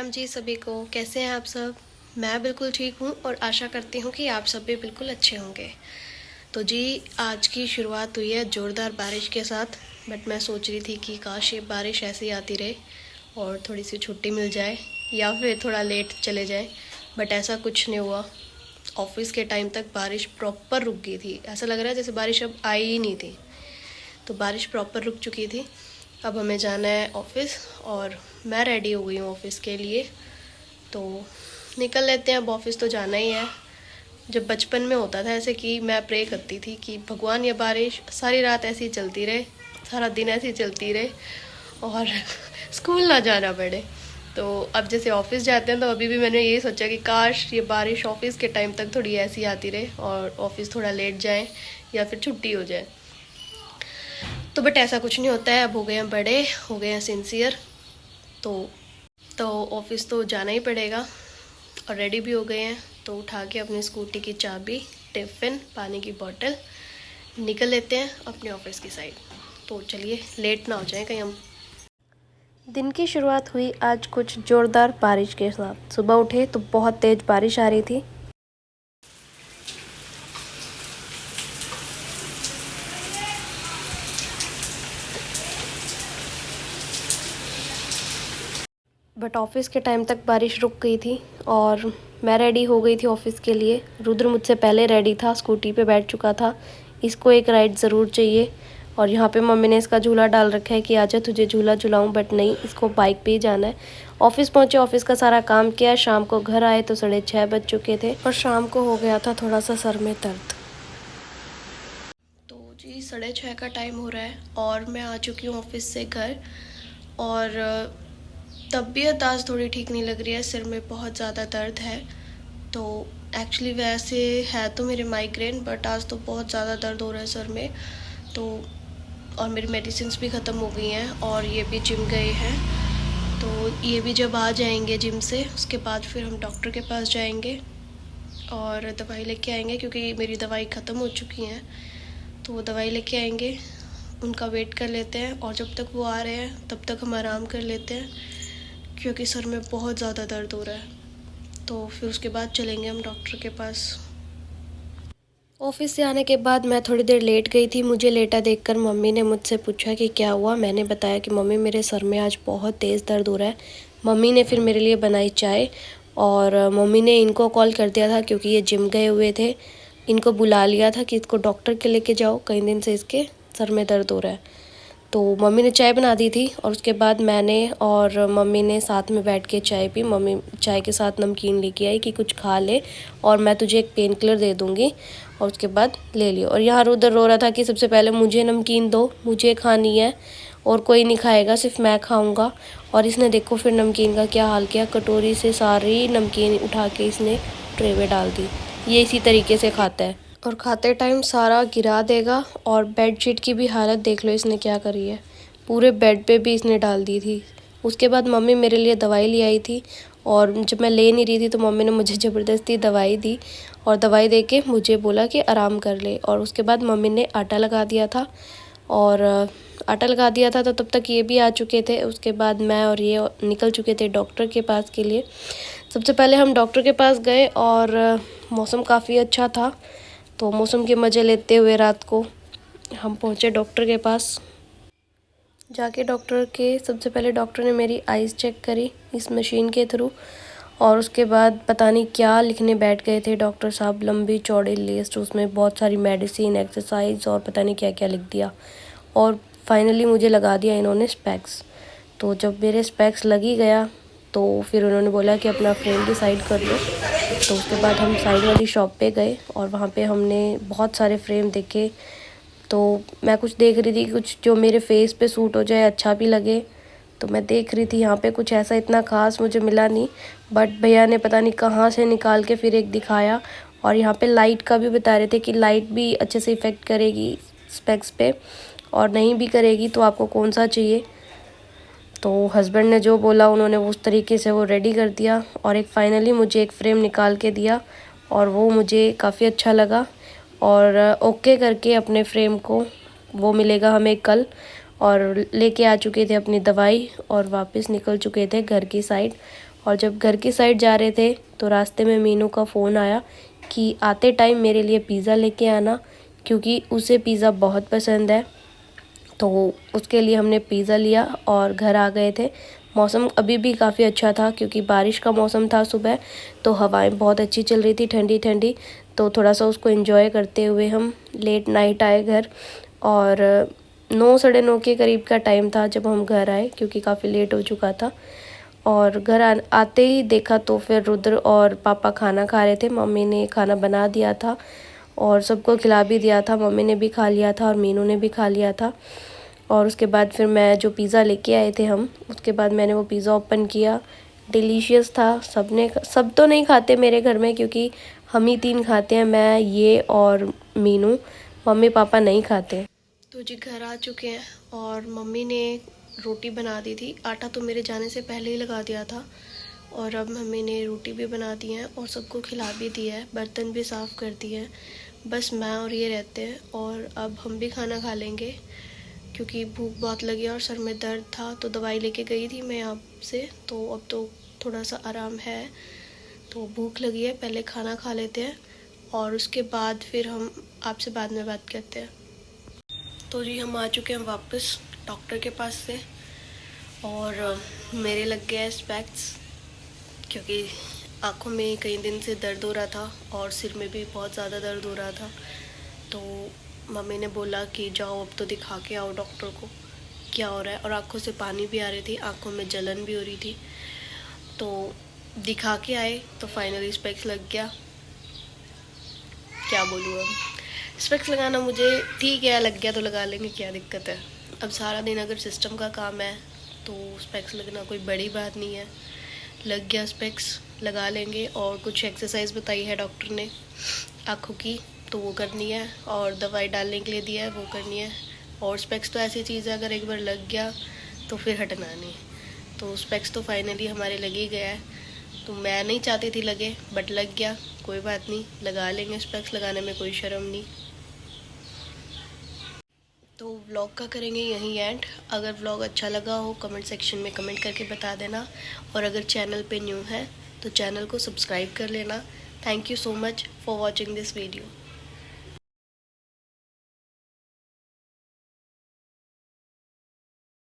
राम जी सभी को। कैसे हैं आप सब? मैं बिल्कुल ठीक हूँ और आशा करती हूँ कि आप सब भी बिल्कुल अच्छे होंगे। तो जी, आज की शुरुआत हुई है ज़ोरदार बारिश के साथ। बट मैं सोच रही थी कि काश ये बारिश ऐसे ही आती रहे और थोड़ी सी छुट्टी मिल जाए या फिर थोड़ा लेट चले जाए। बट ऐसा कुछ नहीं हुआ। ऑफिस के टाइम तक बारिश प्रॉपर रुक गई थी। ऐसा लग रहा है जैसे बारिश अब आई ही नहीं थी। तो बारिश प्रॉपर रुक चुकी थी। अब हमें जाना है ऑफिस और मैं रेडी हो गई हूँ ऑफिस के लिए। तो निकल लेते हैं, अब ऑफिस तो जाना ही है। जब बचपन में होता था ऐसे कि मैं प्रे करती थी कि भगवान ये बारिश सारी रात ऐसी चलती रहे, सारा दिन ऐसी चलती रहे और स्कूल ना जाना पड़े। तो अब जैसे ऑफिस जाते हैं तो अभी भी मैंने ये सोचा कि काश ये बारिश ऑफिस के टाइम तक थोड़ी ऐसी आती रहे और ऑफिस थोड़ा लेट जाए या फिर छुट्टी हो जाए। तो बट ऐसा कुछ नहीं होता है। अब हो गए हैं बड़े, हो गए हैं सिंसियर। तो ऑफिस तो जाना ही पड़ेगा और रेडी भी हो गए हैं। तो उठा के अपनी स्कूटी की चाबी, टिफ़िन, पानी की बोतल निकल लेते हैं अपने ऑफिस की साइड। तो चलिए लेट ना हो जाए कहीं हम। दिन की शुरुआत हुई आज कुछ ज़ोरदार बारिश के साथ। सुबह उठे तो बहुत तेज़ बारिश आ रही थी। बट ऑफिस के टाइम तक बारिश रुक गई थी और मैं रेडी हो गई थी ऑफिस के लिए। रुद्र मुझसे पहले रेडी था, स्कूटी पे बैठ चुका था। इसको एक राइड ज़रूर चाहिए और यहाँ पे मम्मी ने इसका झूला डाल रखा है कि आजा तुझे झूला झुलाऊँ, बट नहीं, इसको बाइक पे ही जाना है। ऑफिस पहुँचे, ऑफिस का सारा काम किया। शाम को घर आए तो 6:30 बज चुके थे और शाम को हो गया था थोड़ा सा सर में दर्द। तो जी 6:30 का टाइम हो रहा है और मैं आ चुकी हूँ ऑफिस से घर। और तबीयत आज थोड़ी ठीक नहीं लग रही है, सिर में बहुत ज़्यादा दर्द है। तो एक्चुअली वैसे है तो मेरे माइग्रेन, बट आज तो बहुत ज़्यादा दर्द हो रहा है सर में। तो और मेरी मेडिसिन्स भी ख़त्म हो गई हैं और ये भी जिम गए हैं। तो ये भी जब आ जाएंगे जिम से, उसके बाद फिर हम डॉक्टर के पास जाएंगे और दवाई लेके आएंगे, क्योंकि मेरी दवाई ख़त्म हो चुकी हैं। तो वो दवाई लेके आएंगे, उनका वेट कर लेते हैं और जब तक वो आ रहे हैं तब तक हम आराम कर लेते हैं, क्योंकि सर में बहुत ज़्यादा दर्द हो रहा है। तो फिर उसके बाद चलेंगे हम डॉक्टर के पास। ऑफिस से आने के बाद मैं थोड़ी देर लेट गई थी। मुझे लेटा देखकर मम्मी ने मुझसे पूछा कि क्या हुआ। मैंने बताया कि मम्मी मेरे सर में आज बहुत तेज़ दर्द हो रहा है। मम्मी ने फिर मेरे लिए बनाई चाय और मम्मी ने इनको कॉल कर दिया था क्योंकि ये जिम गए हुए थे। इनको बुला लिया था कि इसको डॉक्टर के लेके जाओ, कई दिन से इसके सर में दर्द हो रहा है। तो मम्मी ने चाय बना दी थी और उसके बाद मैंने और मम्मी ने साथ में बैठ के चाय पी। मम्मी चाय के साथ नमकीन लेके आई कि कुछ खा ले और मैं तुझे एक पेन किलर दे दूँगी, और उसके बाद ले लियो। और यहाँ उधर रो रहा था कि सबसे पहले मुझे नमकीन दो, मुझे खानी है और कोई नहीं खाएगा, सिर्फ मैं खाऊँगा। और इसने देखो फिर नमकीन का क्या हाल किया, कटोरी से सारी नमकीन उठा के इसने ट्रे में डाल दी। ये इसी तरीके से खाता है और खाते टाइम सारा गिरा देगा। और बेडशीट की भी हालत देख लो इसने क्या करी है, पूरे बेड पे भी इसने डाल दी थी। उसके बाद मम्मी मेरे लिए दवाई ले आई थी और जब मैं ले नहीं रही थी तो मम्मी ने मुझे ज़बरदस्ती दवाई दी और दवाई दे के मुझे बोला कि आराम कर ले। और उसके बाद मम्मी ने आटा लगा दिया था और आटा लगा दिया था तो तब तक ये भी आ चुके थे। उसके बाद मैं और ये निकल चुके थे डॉक्टर के पास के लिए। सबसे पहले हम डॉक्टर के पास गए और मौसम काफ़ी अच्छा था, तो मौसम के मज़े लेते हुए रात को हम पहुँचे डॉक्टर के पास। जाके डॉक्टर के सबसे पहले डॉक्टर ने मेरी आइज़ चेक करी इस मशीन के थ्रू और उसके बाद पता नहीं क्या लिखने बैठ गए थे डॉक्टर साहब, लंबी चौड़ी लिस्ट, उसमें बहुत सारी मेडिसिन, एक्सरसाइज और पता नहीं क्या क्या लिख दिया। और फाइनली मुझे लगा दिया इन्होंने स्पेक्स। तो जब मेरे स्पेक्स लगी गया तो फिर उन्होंने बोला कि अपना फ्रेम भी साइड कर लो। तो उसके बाद हम साइड वाली शॉप पे गए और वहाँ पे हमने बहुत सारे फ्रेम देखे। तो मैं कुछ देख रही थी कुछ जो मेरे फेस पे सूट हो जाए, अच्छा भी लगे, तो मैं देख रही थी। यहाँ पे कुछ ऐसा इतना ख़ास मुझे मिला नहीं, बट भैया ने पता नहीं कहाँ से निकाल के फिर एक दिखाया। और यहाँ पे लाइट का भी बता रहे थे कि लाइट भी अच्छे से इफ़ेक्ट करेगी स्पेक्स पे और नहीं भी करेगी, तो आपको कौन सा चाहिए। तो हस्बैंड ने जो बोला उन्होंने उस तरीके से वो रेडी कर दिया और एक फाइनली मुझे एक फ़्रेम निकाल के दिया और वो मुझे काफ़ी अच्छा लगा। और ओके करके अपने फ्रेम को, वो मिलेगा हमें कल। और लेके आ चुके थे अपनी दवाई और वापस निकल चुके थे घर की साइड। और जब घर की साइड जा रहे थे तो रास्ते में मीनू का फ़ोन आया कि आते टाइम मेरे लिए पिज़्ज़ा लेके आना, क्योंकि उसे पिज़्ज़ा बहुत पसंद है। तो उसके लिए हमने पिज़्ज़ा लिया और घर आ गए थे। मौसम अभी भी काफ़ी अच्छा था क्योंकि बारिश का मौसम था सुबह, तो हवाएं बहुत अच्छी चल रही थी, ठंडी ठंडी। तो थोड़ा सा उसको एंजॉय करते हुए हम लेट नाइट आए घर, और 9 साढ़े 9 के करीब का टाइम था जब हम घर आए, क्योंकि काफ़ी लेट हो चुका था। और घर आते ही देखा तो फिर रुद्र और पापा खाना खा रहे थे। मम्मी ने खाना बना दिया था और सबको खिला भी दिया था। मम्मी ने भी खा लिया था और मीनू ने भी खा लिया था। और उसके बाद फिर मैं जो पिज़्ज़ा लेके आए थे हम, उसके बाद मैंने वो पिज़्ज़ा ओपन किया। डिलीशियस था। सब तो नहीं खाते मेरे घर में, क्योंकि हम ही 3 खाते हैं, मैं, ये और मीनू। मम्मी पापा नहीं खाते। तो जी घर आ चुके हैं और मम्मी ने रोटी बना दी थी। आटा तो मेरे जाने से पहले ही लगा दिया था, और अब मम्मी ने रोटी भी बना दी है और सबको खिला भी दिया है, बर्तन भी साफ़ कर दिए हैं। बस मैं और ये रहते हैं, और अब हम भी खाना खा लेंगे क्योंकि भूख बहुत लगी और सर में दर्द था। तो दवाई लेके गई थी मैं यहाँ से, तो अब तो थोड़ा सा आराम है। तो भूख लगी है, पहले खाना खा लेते हैं और उसके बाद फिर हम आपसे बाद में बात करते हैं। तो जी हम आ चुके हैं वापस डॉक्टर के पास से, और मेरे लग गया है स्पेक्स, क्योंकि आँखों में कई दिन से दर्द हो रहा था और सिर में भी बहुत ज़्यादा दर्द हो रहा था। तो मम्मी ने बोला कि जाओ अब तो दिखा के आओ डॉक्टर को क्या हो रहा है, और आँखों से पानी भी आ रही थी, आँखों में जलन भी हो रही थी। तो दिखा के आए तो फाइनली स्पेक्स लग गया। क्या बोलूँ अब, स्पेक्स लगाना मुझे ठीक है, लग गया तो लगा लेंगे, क्या दिक्कत है। अब सारा दिन अगर सिस्टम का काम है तो स्पेक्स लगना कोई बड़ी बात नहीं है। लग गया स्पेक्स, लगा लेंगे। और कुछ एक्सरसाइज बताई है डॉक्टर ने आँखों की, तो वो करनी है, और दवाई डालने के लिए दिया है, वो करनी है। और स्पेक्स तो ऐसी चीज़ है, अगर एक बार लग गया तो फिर हटना नहीं। तो स्पेक्स तो फाइनली हमारे लग ही गया है। तो मैं नहीं चाहती थी लगे, बट लग गया, कोई बात नहीं, लगा लेंगे। स्पेक्स लगाने में कोई शर्म नहीं। तो व्लॉग का करेंगे यहीं एंड। अगर व्लॉग अच्छा लगा हो कमेंट सेक्शन में कमेंट करके बता देना, और अगर चैनल पे न्यू है तो चैनल को सब्सक्राइब कर लेना। Thank you so much for watching this video.